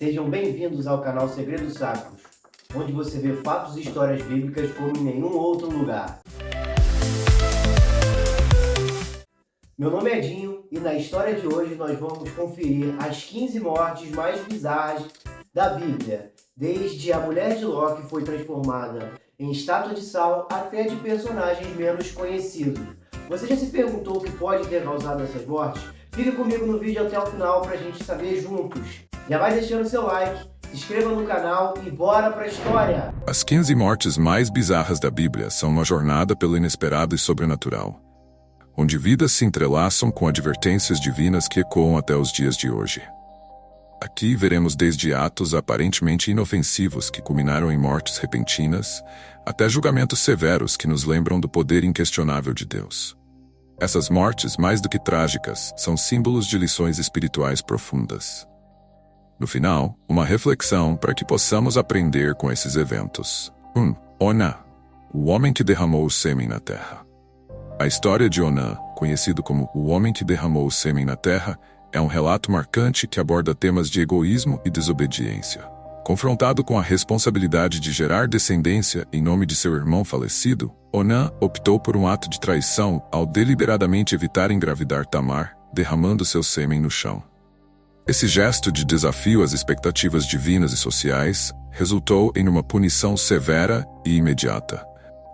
Sejam bem-vindos ao canal Segredos Sacros, onde você vê fatos e histórias bíblicas como em nenhum outro lugar. Meu nome é Dinho e na história de hoje nós vamos conferir as 15 mortes mais bizarras da Bíblia, desde a mulher de Ló que foi transformada em estátua de sal até de personagens menos conhecidos. Você já se perguntou o que pode ter causado essas mortes? Fique comigo no vídeo até o final para a gente saber juntos. Já vai deixando seu like, se inscreva no canal e bora pra história! As 15 mortes mais bizarras da Bíblia são uma jornada pelo inesperado e sobrenatural, onde vidas se entrelaçam com advertências divinas que ecoam até os dias de hoje. Aqui veremos desde atos aparentemente inofensivos que culminaram em mortes repentinas, até julgamentos severos que nos lembram do poder inquestionável de Deus. Essas mortes, mais do que trágicas, são símbolos de lições espirituais profundas. No final, uma reflexão para que possamos aprender com esses eventos. 1. Onã, o homem que derramou o sêmen na terra. A história de Onã, conhecido como o homem que derramou o sêmen na terra, é um relato marcante que aborda temas de egoísmo e desobediência. Confrontado com a responsabilidade de gerar descendência em nome de seu irmão falecido, Onã optou por um ato de traição ao deliberadamente evitar engravidar Tamar, derramando seu sêmen no chão. Esse gesto de desafio às expectativas divinas e sociais resultou em uma punição severa e imediata,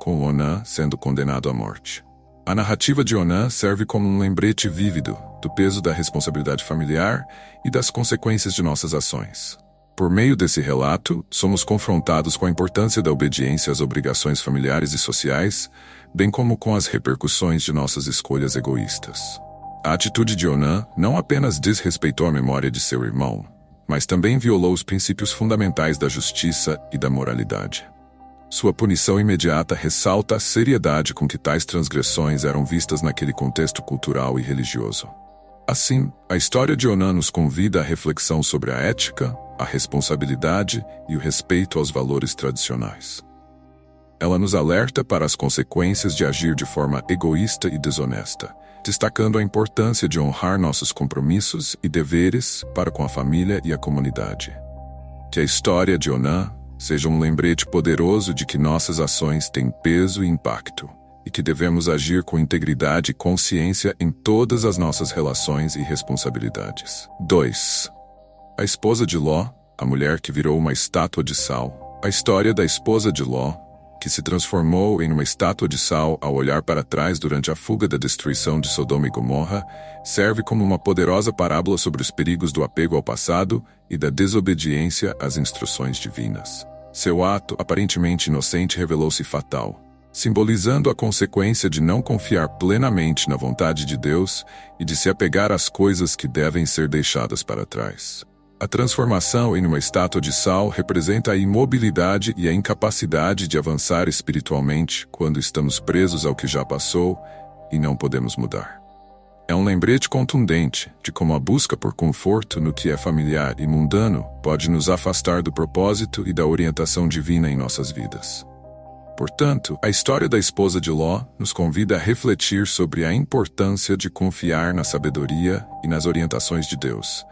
com Onã sendo condenado à morte. A narrativa de Onã serve como um lembrete vívido do peso da responsabilidade familiar e das consequências de nossas ações. Por meio desse relato, somos confrontados com a importância da obediência às obrigações familiares e sociais, bem como com as repercussões de nossas escolhas egoístas. A atitude de Onã não apenas desrespeitou a memória de seu irmão, mas também violou os princípios fundamentais da justiça e da moralidade. Sua punição imediata ressalta a seriedade com que tais transgressões eram vistas naquele contexto cultural e religioso. Assim, a história de Onã nos convida à reflexão sobre a ética, a responsabilidade e o respeito aos valores tradicionais. Ela nos alerta para as consequências de agir de forma egoísta e desonesta, destacando a importância de honrar nossos compromissos e deveres para com a família e a comunidade. Que a história de Onã seja um lembrete poderoso de que nossas ações têm peso e impacto, e que devemos agir com integridade e consciência em todas as nossas relações e responsabilidades. 2. A esposa de Ló, a mulher que virou uma estátua de sal. A história da esposa de Ló, que se transformou em uma estátua de sal ao olhar para trás durante a fuga da destruição de Sodoma e Gomorra, serve como uma poderosa parábola sobre os perigos do apego ao passado e da desobediência às instruções divinas. Seu ato, aparentemente inocente, revelou-se fatal, simbolizando a consequência de não confiar plenamente na vontade de Deus e de se apegar às coisas que devem ser deixadas para trás. A transformação em uma estátua de sal representa a imobilidade e a incapacidade de avançar espiritualmente quando estamos presos ao que já passou e não podemos mudar. É um lembrete contundente de como a busca por conforto no que é familiar e mundano pode nos afastar do propósito e da orientação divina em nossas vidas. Portanto, a história da esposa de Ló nos convida a refletir sobre a importância de confiar na sabedoria e nas orientações de Deus,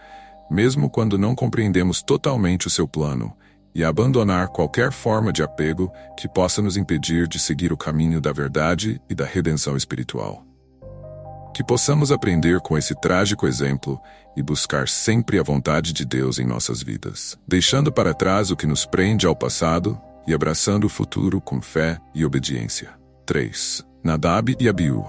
mesmo quando não compreendemos totalmente o seu plano, e abandonar qualquer forma de apego que possa nos impedir de seguir o caminho da verdade e da redenção espiritual. Que possamos aprender com esse trágico exemplo e buscar sempre a vontade de Deus em nossas vidas, deixando para trás o que nos prende ao passado e abraçando o futuro com fé e obediência. 3. Nadab e Abiú,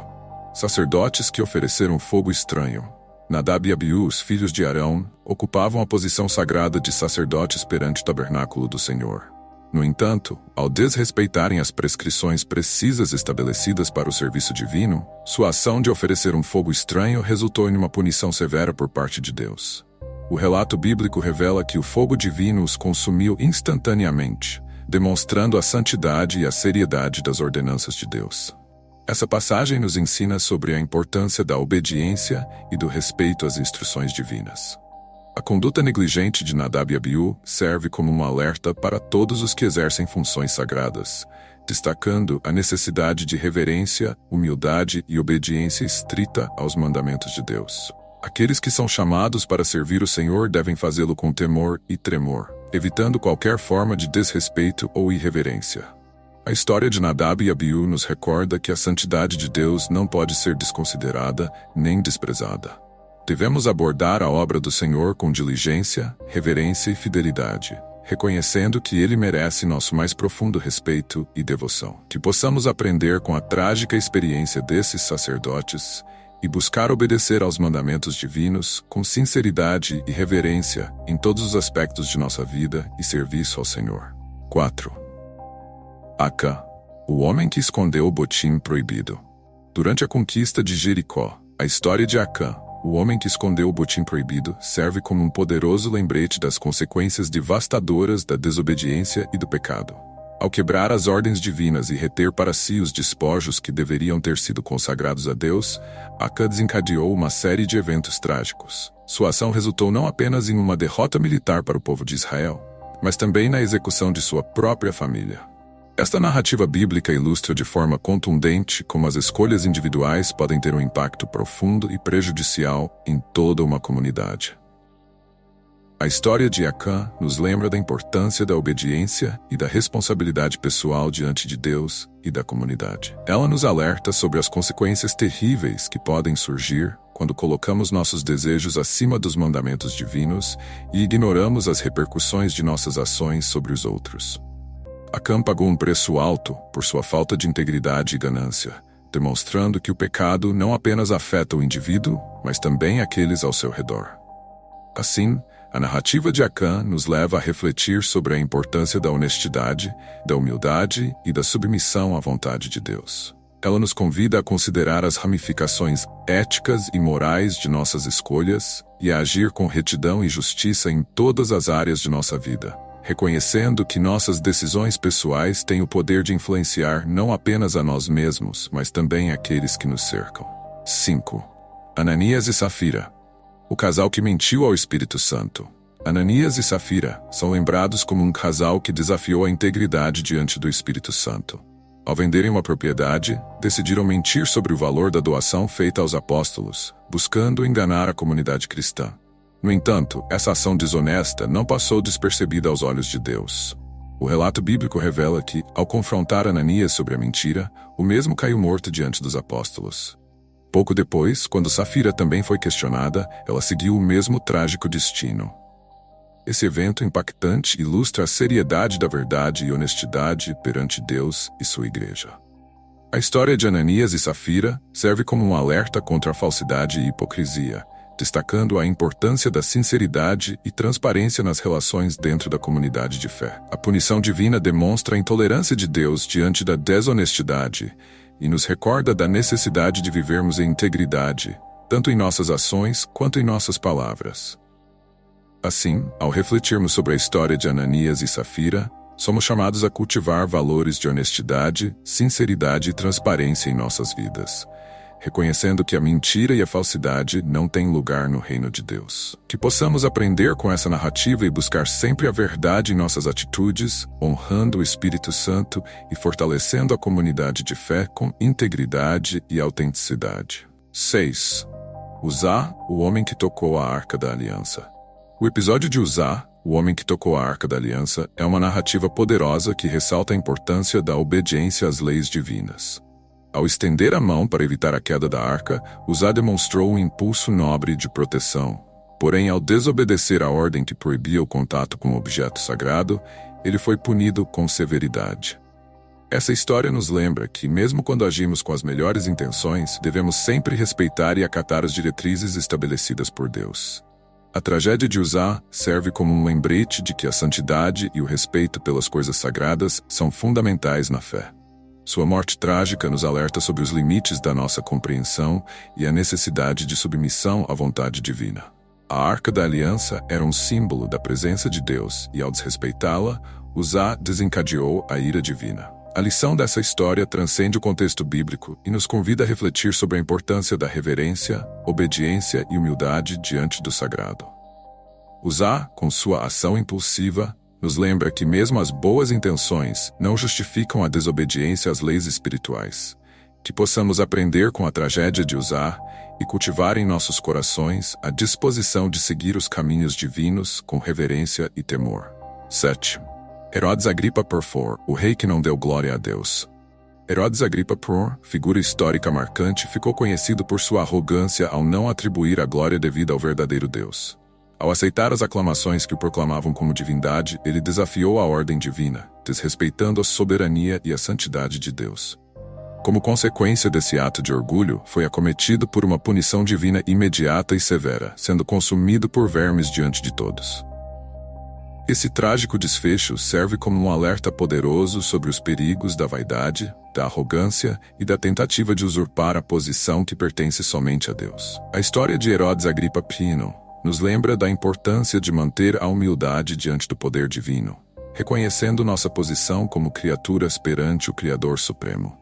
sacerdotes que ofereceram fogo estranho. Nadab e Abiú, os filhos de Arão, ocupavam a posição sagrada de sacerdotes perante o tabernáculo do Senhor. No entanto, ao desrespeitarem as prescrições precisas estabelecidas para o serviço divino, sua ação de oferecer um fogo estranho resultou em uma punição severa por parte de Deus. O relato bíblico revela que o fogo divino os consumiu instantaneamente, demonstrando a santidade e a seriedade das ordenanças de Deus. Essa passagem nos ensina sobre a importância da obediência e do respeito às instruções divinas. A conduta negligente de Nadab e Abiú serve como um alerta para todos os que exercem funções sagradas, destacando a necessidade de reverência, humildade e obediência estrita aos mandamentos de Deus. Aqueles que são chamados para servir o Senhor devem fazê-lo com temor e tremor, evitando qualquer forma de desrespeito ou irreverência. A história de Nadab e Abiú nos recorda que a santidade de Deus não pode ser desconsiderada nem desprezada. Devemos abordar a obra do Senhor com diligência, reverência e fidelidade, reconhecendo que Ele merece nosso mais profundo respeito e devoção. Que possamos aprender com a trágica experiência desses sacerdotes e buscar obedecer aos mandamentos divinos com sinceridade e reverência em todos os aspectos de nossa vida e serviço ao Senhor. 4. Acã, o homem que escondeu o botim proibido. Durante a conquista de Jericó, a história de Acã, o homem que escondeu o botim proibido, serve como um poderoso lembrete das consequências devastadoras da desobediência e do pecado. Ao quebrar as ordens divinas e reter para si os despojos que deveriam ter sido consagrados a Deus, Acã desencadeou uma série de eventos trágicos. Sua ação resultou não apenas em uma derrota militar para o povo de Israel, mas também na execução de sua própria família. Esta narrativa bíblica ilustra de forma contundente como as escolhas individuais podem ter um impacto profundo e prejudicial em toda uma comunidade. A história de Acã nos lembra da importância da obediência e da responsabilidade pessoal diante de Deus e da comunidade. Ela nos alerta sobre as consequências terríveis que podem surgir quando colocamos nossos desejos acima dos mandamentos divinos e ignoramos as repercussões de nossas ações sobre os outros. Acã pagou um preço alto por sua falta de integridade e ganância, demonstrando que o pecado não apenas afeta o indivíduo, mas também aqueles ao seu redor. Assim, a narrativa de Acã nos leva a refletir sobre a importância da honestidade, da humildade e da submissão à vontade de Deus. Ela nos convida a considerar as ramificações éticas e morais de nossas escolhas e a agir com retidão e justiça em todas as áreas de nossa vida, reconhecendo que nossas decisões pessoais têm o poder de influenciar não apenas a nós mesmos, mas também aqueles que nos cercam. 5. Ananias e Safira, o casal que mentiu ao Espírito Santo. Ananias e Safira são lembrados como um casal que desafiou a integridade diante do Espírito Santo. Ao venderem uma propriedade, decidiram mentir sobre o valor da doação feita aos apóstolos, buscando enganar a comunidade cristã. No entanto, essa ação desonesta não passou despercebida aos olhos de Deus. O relato bíblico revela que, ao confrontar Ananias sobre a mentira, o mesmo caiu morto diante dos apóstolos. Pouco depois, quando Safira também foi questionada, ela seguiu o mesmo trágico destino. Esse evento impactante ilustra a seriedade da verdade e honestidade perante Deus e sua igreja. A história de Ananias e Safira serve como um alerta contra a falsidade e hipocrisia, destacando a importância da sinceridade e transparência nas relações dentro da comunidade de fé. A punição divina demonstra a intolerância de Deus diante da desonestidade e nos recorda da necessidade de vivermos em integridade, tanto em nossas ações quanto em nossas palavras. Assim, ao refletirmos sobre a história de Ananias e Safira, somos chamados a cultivar valores de honestidade, sinceridade e transparência em nossas vidas, reconhecendo que a mentira e a falsidade não têm lugar no reino de Deus. Que possamos aprender com essa narrativa e buscar sempre a verdade em nossas atitudes, honrando o Espírito Santo e fortalecendo a comunidade de fé com integridade e autenticidade. 6. Uzá, o homem que tocou a Arca da Aliança. O episódio de Uzá, o homem que tocou a Arca da Aliança, é uma narrativa poderosa que ressalta a importância da obediência às leis divinas. Ao estender a mão para evitar a queda da arca, Uzá demonstrou um impulso nobre de proteção. Porém, ao desobedecer a ordem que proibia o contato com o objeto sagrado, ele foi punido com severidade. Essa história nos lembra que, mesmo quando agimos com as melhores intenções, devemos sempre respeitar e acatar as diretrizes estabelecidas por Deus. A tragédia de Uzá serve como um lembrete de que a santidade e o respeito pelas coisas sagradas são fundamentais na fé. Sua morte trágica nos alerta sobre os limites da nossa compreensão e a necessidade de submissão à vontade divina. A Arca da Aliança era um símbolo da presença de Deus e, ao desrespeitá-la, Uzá desencadeou a ira divina. A lição dessa história transcende o contexto bíblico e nos convida a refletir sobre a importância da reverência, obediência e humildade diante do sagrado. Uzá, com sua ação impulsiva, nos lembra que mesmo as boas intenções não justificam a desobediência às leis espirituais, que possamos aprender com a tragédia de Uzá e cultivar em nossos corações a disposição de seguir os caminhos divinos com reverência e temor. 7. Herodes Agripa I, o rei que não deu glória a Deus. Herodes Agripa I, figura histórica marcante, ficou conhecido por sua arrogância ao não atribuir a glória devida ao verdadeiro Deus. Ao aceitar as aclamações que o proclamavam como divindade, ele desafiou a ordem divina, desrespeitando a soberania e a santidade de Deus. Como consequência desse ato de orgulho, foi acometido por uma punição divina imediata e severa, sendo consumido por vermes diante de todos. Esse trágico desfecho serve como um alerta poderoso sobre os perigos da vaidade, da arrogância e da tentativa de usurpar a posição que pertence somente a Deus. A história de Herodes Agripa I nos lembra da importância de manter a humildade diante do poder divino, reconhecendo nossa posição como criaturas perante o Criador Supremo.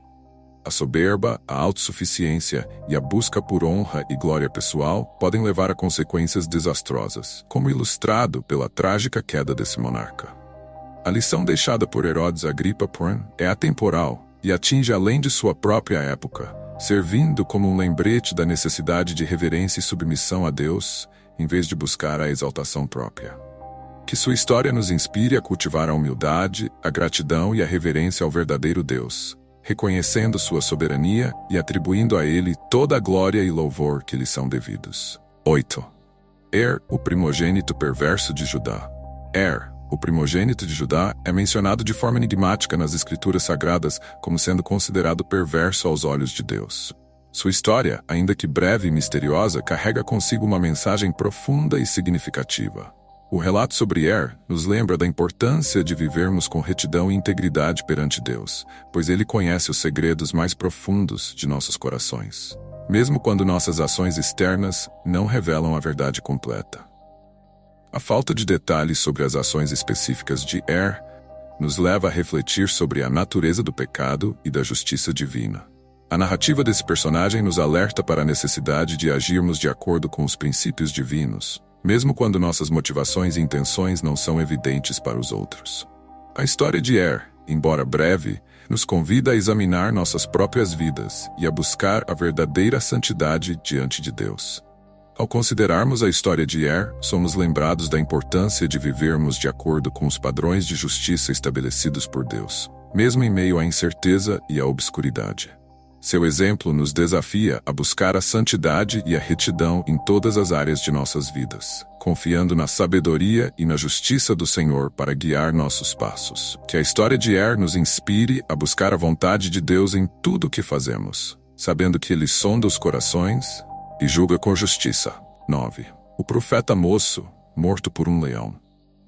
A soberba, a autossuficiência e a busca por honra e glória pessoal podem levar a consequências desastrosas, como ilustrado pela trágica queda desse monarca. A lição deixada por Herodes Agripa I é atemporal e atinge além de sua própria época, servindo como um lembrete da necessidade de reverência e submissão a Deus, em vez de buscar a exaltação própria. Que sua história nos inspire a cultivar a humildade, a gratidão e a reverência ao verdadeiro Deus, reconhecendo sua soberania e atribuindo a ele toda a glória e louvor que lhe são devidos. 8. O primogênito perverso de Judá. O primogênito de Judá, é mencionado de forma enigmática nas Escrituras Sagradas como sendo considerado perverso aos olhos de Deus. Sua história, ainda que breve e misteriosa, carrega consigo uma mensagem profunda e significativa. O relato sobre nos lembra da importância de vivermos com retidão e integridade perante Deus, pois Ele conhece os segredos mais profundos de nossos corações, mesmo quando nossas ações externas não revelam a verdade completa. A falta de detalhes sobre as ações específicas de nos leva a refletir sobre a natureza do pecado e da justiça divina. A narrativa desse personagem nos alerta para a necessidade de agirmos de acordo com os princípios divinos, mesmo quando nossas motivações e intenções não são evidentes para os outros. A história de embora breve, nos convida a examinar nossas próprias vidas e a buscar a verdadeira santidade diante de Deus. Ao considerarmos a história de somos lembrados da importância de vivermos de acordo com os padrões de justiça estabelecidos por Deus, mesmo em meio à incerteza e à obscuridade. Seu exemplo nos desafia a buscar a santidade e a retidão em todas as áreas de nossas vidas, confiando na sabedoria e na justiça do Senhor para guiar nossos passos. Que a história de nos inspire a buscar a vontade de Deus em tudo o que fazemos, sabendo que Ele sonda os corações e julga com justiça. 9. O profeta moço, morto por um leão.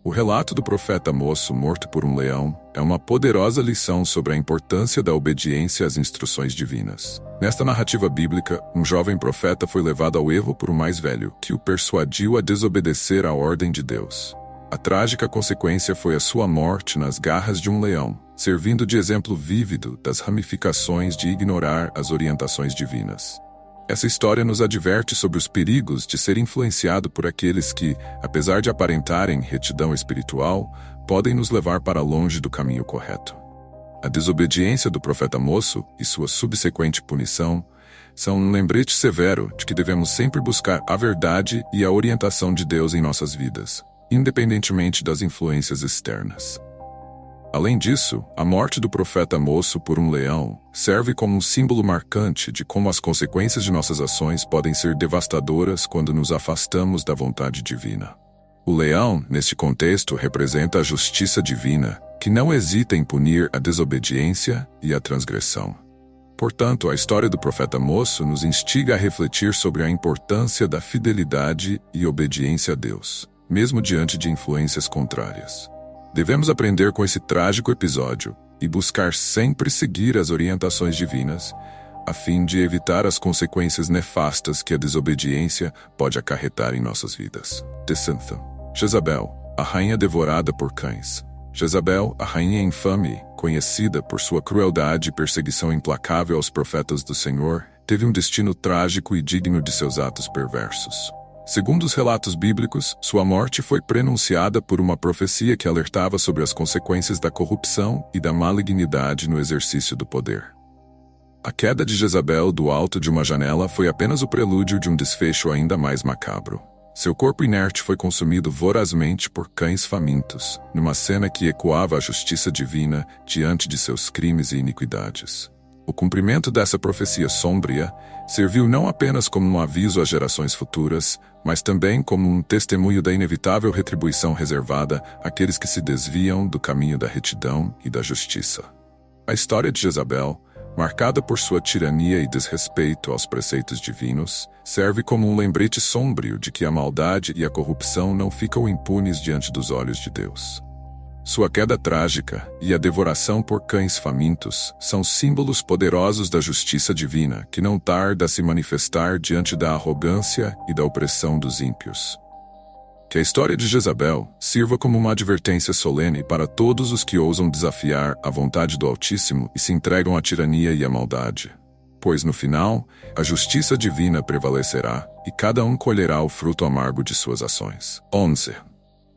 O relato do profeta moço morto por um leão é uma poderosa lição sobre a importância da obediência às instruções divinas. Nesta narrativa bíblica, um jovem profeta foi levado ao erro por um mais velho, que o persuadiu a desobedecer à ordem de Deus. A trágica consequência foi a sua morte nas garras de um leão, servindo de exemplo vívido das ramificações de ignorar as orientações divinas. Essa história nos adverte sobre os perigos de ser influenciado por aqueles que, apesar de aparentarem retidão espiritual, podem nos levar para longe do caminho correto. A desobediência do profeta moço e sua subsequente punição são um lembrete severo de que devemos sempre buscar a verdade e a orientação de Deus em nossas vidas, independentemente das influências externas. Além disso, a morte do profeta moço por um leão serve como um símbolo marcante de como as consequências de nossas ações podem ser devastadoras quando nos afastamos da vontade divina. O leão, neste contexto, representa a justiça divina, que não hesita em punir a desobediência e a transgressão. Portanto, a história do profeta moço nos instiga a refletir sobre a importância da fidelidade e obediência a Deus, mesmo diante de influências contrárias. Devemos aprender com esse trágico episódio e buscar sempre seguir as orientações divinas, a fim de evitar as consequências nefastas que a desobediência pode acarretar em nossas vidas. Jezabel, a rainha devorada por cães. Jezabel, a rainha infame, conhecida por sua crueldade e perseguição implacável aos profetas do Senhor, teve um destino trágico e digno de seus atos perversos. Segundo os relatos bíblicos, sua morte foi prenunciada por uma profecia que alertava sobre as consequências da corrupção e da malignidade no exercício do poder. A queda de Jezabel do alto de uma janela foi apenas o prelúdio de um desfecho ainda mais macabro. Seu corpo inerte foi consumido vorazmente por cães famintos, numa cena que ecoava a justiça divina diante de seus crimes e iniquidades. O cumprimento dessa profecia sombria serviu não apenas como um aviso às gerações futuras, mas também como um testemunho da inevitável retribuição reservada àqueles que se desviam do caminho da retidão e da justiça. A história de Jezabel, marcada por sua tirania e desrespeito aos preceitos divinos, serve como um lembrete sombrio de que a maldade e a corrupção não ficam impunes diante dos olhos de Deus. Sua queda trágica e a devoração por cães famintos são símbolos poderosos da justiça divina que não tarda a se manifestar diante da arrogância e da opressão dos ímpios. Que a história de Jezabel sirva como uma advertência solene para todos os que ousam desafiar a vontade do Altíssimo e se entregam à tirania e à maldade. Pois no final, a justiça divina prevalecerá e cada um colherá o fruto amargo de suas ações. 11.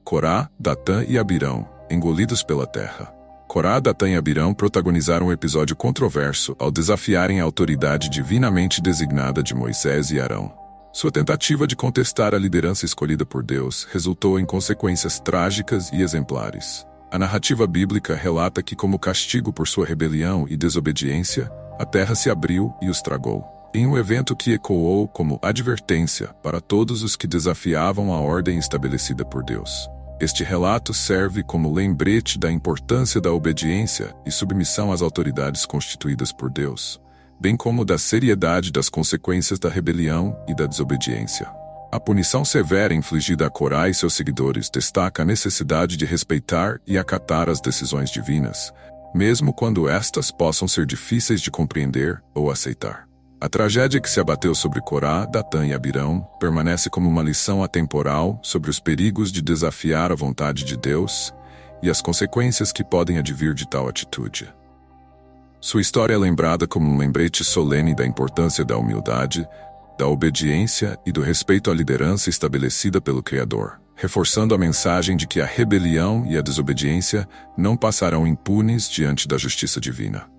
Corá, Datã e Abirão, engolidos pela terra. Corá, Datã e Abirão protagonizaram um episódio controverso ao desafiarem a autoridade divinamente designada de Moisés e Arão. Sua tentativa de contestar a liderança escolhida por Deus resultou em consequências trágicas e exemplares. A narrativa bíblica relata que, como castigo por sua rebelião e desobediência, a terra se abriu e os tragou, em um evento que ecoou como advertência para todos os que desafiavam a ordem estabelecida por Deus. Este relato serve como lembrete da importância da obediência e submissão às autoridades constituídas por Deus, bem como da seriedade das consequências da rebelião e da desobediência. A punição severa infligida a Corá e seus seguidores destaca a necessidade de respeitar e acatar as decisões divinas, mesmo quando estas possam ser difíceis de compreender ou aceitar. A tragédia que se abateu sobre Corá, Datã e Abirão permanece como uma lição atemporal sobre os perigos de desafiar a vontade de Deus e as consequências que podem advir de tal atitude. Sua história é lembrada como um lembrete solene da importância da humildade, da obediência e do respeito à liderança estabelecida pelo Criador, reforçando a mensagem de que a rebelião e a desobediência não passarão impunes diante da justiça divina.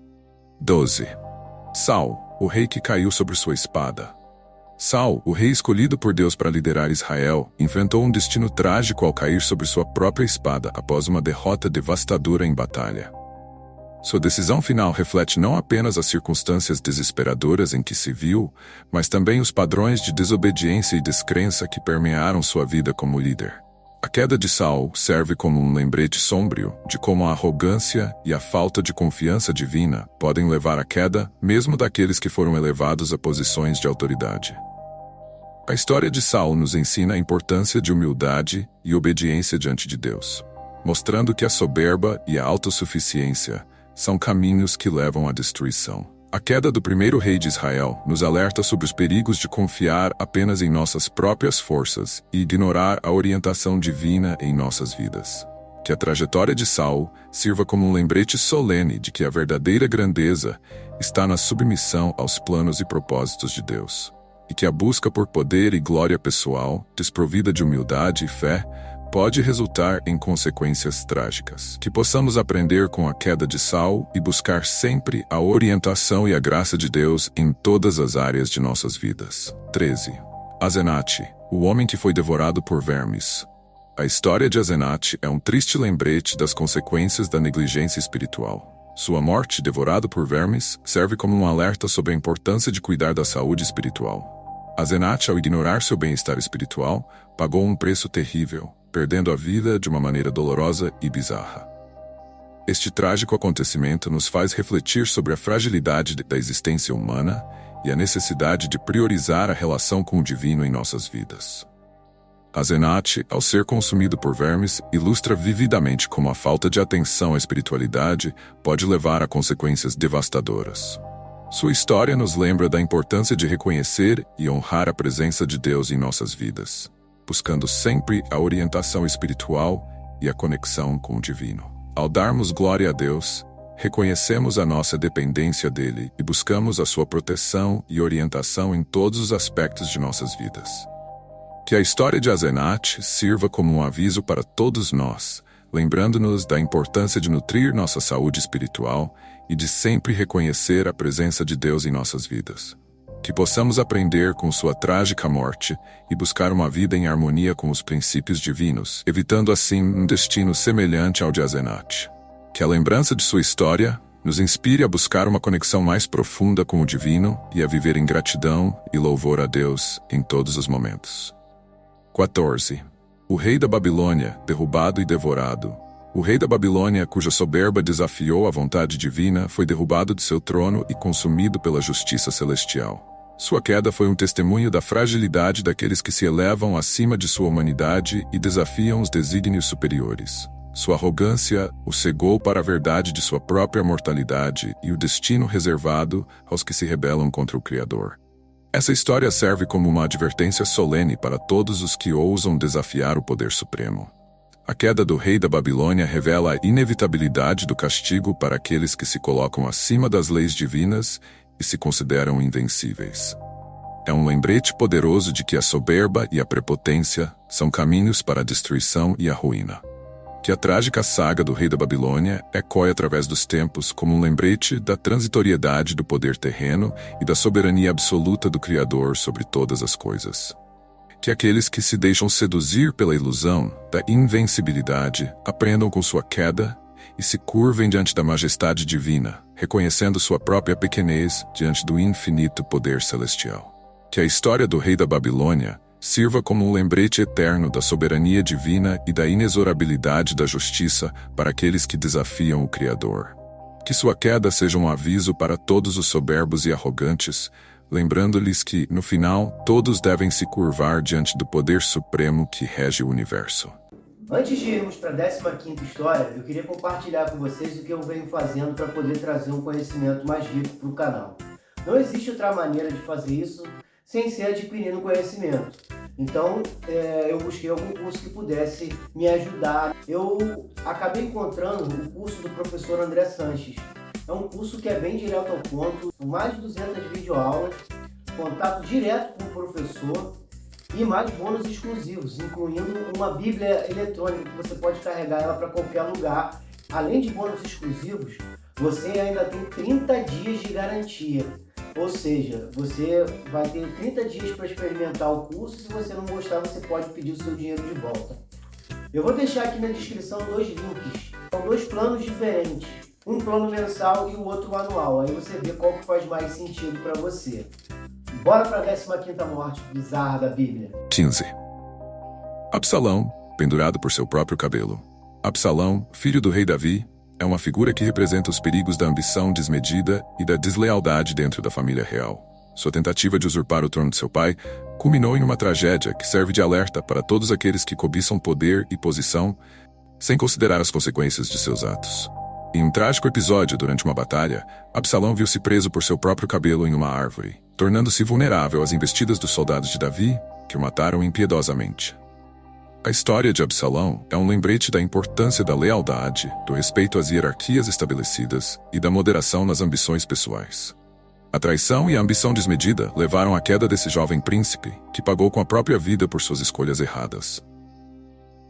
12. Saul, o rei que caiu sobre sua espada. Saul, o rei escolhido por Deus para liderar Israel, enfrentou um destino trágico ao cair sobre sua própria espada após uma derrota devastadora em batalha. Sua decisão final reflete não apenas as circunstâncias desesperadoras em que se viu, mas também os padrões de desobediência e descrença que permearam sua vida como líder. A queda de Saul serve como um lembrete sombrio de como a arrogância e a falta de confiança divina podem levar à queda mesmo daqueles que foram elevados a posições de autoridade. A história de Saul nos ensina a importância de humildade e obediência diante de Deus, mostrando que a soberba e a autossuficiência são caminhos que levam à destruição. A queda do primeiro rei de Israel nos alerta sobre os perigos de confiar apenas em nossas próprias forças e ignorar a orientação divina em nossas vidas. Que a trajetória de Saul sirva como um lembrete solene de que a verdadeira grandeza está na submissão aos planos e propósitos de Deus, e que a busca por poder e glória pessoal, desprovida de humildade e fé, pode resultar em consequências trágicas. Que possamos aprender com a queda de Saul e buscar sempre a orientação e a graça de Deus em todas as áreas de nossas vidas. 13. Azenate, o homem que foi devorado por vermes. A história de Azenate é um triste lembrete das consequências da negligência espiritual. Sua morte, devorado por vermes, serve como um alerta sobre a importância de cuidar da saúde espiritual. Azenate, ao ignorar seu bem-estar espiritual, pagou um preço terrível, perdendo a vida de uma maneira dolorosa e bizarra. Este trágico acontecimento nos faz refletir sobre a fragilidade da existência humana e a necessidade de priorizar a relação com o divino em nossas vidas. Azenate, ao ser consumido por vermes, ilustra vividamente como a falta de atenção à espiritualidade pode levar a consequências devastadoras. Sua história nos lembra da importância de reconhecer e honrar a presença de Deus em nossas vidas, buscando sempre a orientação espiritual e a conexão com o divino. Ao darmos glória a Deus, reconhecemos a nossa dependência dele e buscamos a sua proteção e orientação em todos os aspectos de nossas vidas. Que a história de Azenate sirva como um aviso para todos nós, lembrando-nos da importância de nutrir nossa saúde espiritual e de sempre reconhecer a presença de Deus em nossas vidas. Que possamos aprender com sua trágica morte e buscar uma vida em harmonia com os princípios divinos, evitando assim um destino semelhante ao de Asenate. Que a lembrança de sua história nos inspire a buscar uma conexão mais profunda com o divino e a viver em gratidão e louvor a Deus em todos os momentos. 14. O rei da Babilônia, derrubado e devorado. O rei da Babilônia, cuja soberba desafiou a vontade divina, foi derrubado de seu trono e consumido pela justiça celestial. Sua queda foi um testemunho da fragilidade daqueles que se elevam acima de sua humanidade e desafiam os desígnios superiores. Sua arrogância o cegou para a verdade de sua própria mortalidade e o destino reservado aos que se rebelam contra o Criador. Essa história serve como uma advertência solene para todos os que ousam desafiar o poder supremo. A queda do rei da Babilônia revela a inevitabilidade do castigo para aqueles que se colocam acima das leis divinas e se consideram invencíveis. É um lembrete poderoso de que a soberba e a prepotência são caminhos para a destruição e a ruína. Que a trágica saga do rei da Babilônia ecoe através dos tempos como um lembrete da transitoriedade do poder terreno e da soberania absoluta do Criador sobre todas as coisas. Que aqueles que se deixam seduzir pela ilusão da invencibilidade aprendam com sua queda e se curvem diante da majestade divina, reconhecendo sua própria pequenez diante do infinito poder celestial. Que a história do rei da Babilônia sirva como um lembrete eterno da soberania divina e da inexorabilidade da justiça para aqueles que desafiam o Criador. Que sua queda seja um aviso para todos os soberbos e arrogantes, lembrando-lhes que, no final, todos devem se curvar diante do poder supremo que rege o universo. Antes de irmos para a 15ª história, eu queria compartilhar com vocês o que eu venho fazendo para poder trazer um conhecimento mais rico para o canal. Não existe outra maneira de fazer isso sem ser adquirindo conhecimento. Então, eu busquei algum curso que pudesse me ajudar. Eu acabei encontrando o curso do professor André Sanches. É um curso que é bem direto ao ponto, com mais de 200 videoaulas, contato direto com o professor e mais bônus exclusivos, incluindo uma Bíblia eletrônica que você pode carregar ela para qualquer lugar. Além de bônus exclusivos, você ainda tem 30 dias de garantia. Ou seja, você vai ter 30 dias para experimentar o curso. Se você não gostar, você pode pedir o seu dinheiro de volta. Eu vou deixar aqui na descrição 2 links. São 2 planos diferentes. Um plano mensal e o outro anual. Aí você vê qual que faz mais sentido para você. Bora para a 15ª morte bizarra da Bíblia. 15. Absalão, pendurado por seu próprio cabelo. Absalão, filho do rei Davi, é uma figura que representa os perigos da ambição desmedida e da deslealdade dentro da família real. Sua tentativa de usurpar o trono de seu pai culminou em uma tragédia que serve de alerta para todos aqueles que cobiçam poder e posição sem considerar as consequências de seus atos. Em um trágico episódio durante uma batalha, Absalão viu-se preso por seu próprio cabelo em uma árvore, tornando-se vulnerável às investidas dos soldados de Davi, que o mataram impiedosamente. A história de Absalão é um lembrete da importância da lealdade, do respeito às hierarquias estabelecidas e da moderação nas ambições pessoais. A traição e a ambição desmedida levaram à queda desse jovem príncipe, que pagou com a própria vida por suas escolhas erradas.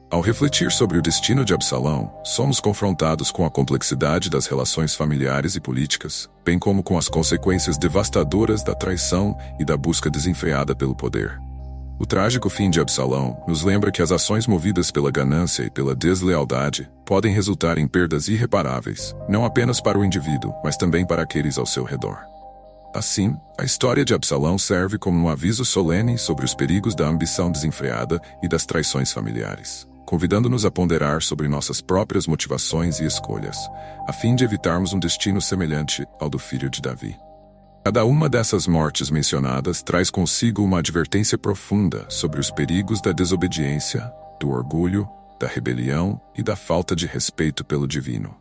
Ao refletir sobre o destino de Absalão, somos confrontados com a complexidade das relações familiares e políticas, bem como com as consequências devastadoras da traição e da busca desenfreada pelo poder. O trágico fim de Absalão nos lembra que as ações movidas pela ganância e pela deslealdade podem resultar em perdas irreparáveis, não apenas para o indivíduo, mas também para aqueles ao seu redor. Assim, a história de Absalão serve como um aviso solene sobre os perigos da ambição desenfreada e das traições familiares, convidando-nos a ponderar sobre nossas próprias motivações e escolhas, a fim de evitarmos um destino semelhante ao do filho de Davi. Cada uma dessas mortes mencionadas traz consigo uma advertência profunda sobre os perigos da desobediência, do orgulho, da rebelião e da falta de respeito pelo divino.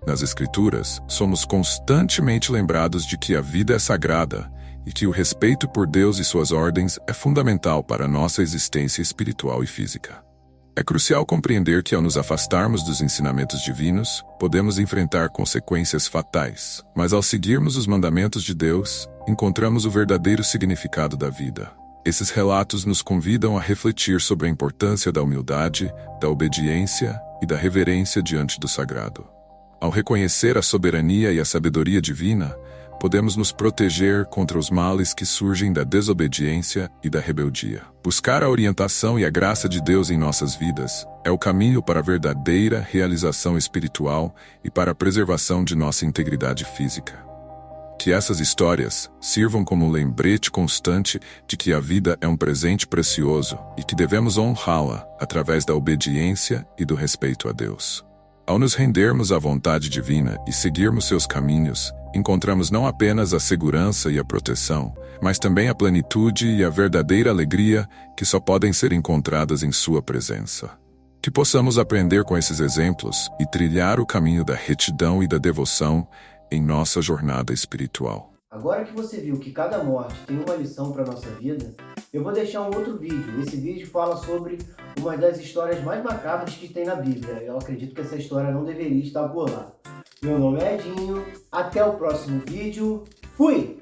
Nas Escrituras, somos constantemente lembrados de que a vida é sagrada e que o respeito por Deus e suas ordens é fundamental para a nossa existência espiritual e física. É crucial compreender que ao nos afastarmos dos ensinamentos divinos, podemos enfrentar consequências fatais, mas ao seguirmos os mandamentos de Deus, encontramos o verdadeiro significado da vida. Esses relatos nos convidam a refletir sobre a importância da humildade, da obediência e da reverência diante do sagrado. Ao reconhecer a soberania e a sabedoria divina, podemos nos proteger contra os males que surgem da desobediência e da rebeldia. Buscar a orientação e a graça de Deus em nossas vidas é o caminho para a verdadeira realização espiritual e para a preservação de nossa integridade física. Que essas histórias sirvam como um lembrete constante de que a vida é um presente precioso e que devemos honrá-la através da obediência e do respeito a Deus. Ao nos rendermos à vontade divina e seguirmos seus caminhos, encontramos não apenas a segurança e a proteção, mas também a plenitude e a verdadeira alegria que só podem ser encontradas em sua presença. Que possamos aprender com esses exemplos e trilhar o caminho da retidão e da devoção em nossa jornada espiritual. Agora que você viu que cada morte tem uma lição para a nossa vida, eu vou deixar um outro vídeo. Esse vídeo fala sobre uma das histórias mais macabras que tem na Bíblia. Eu acredito que essa história não deveria estar por lá. Meu nome é Edinho, até o próximo vídeo. Fui!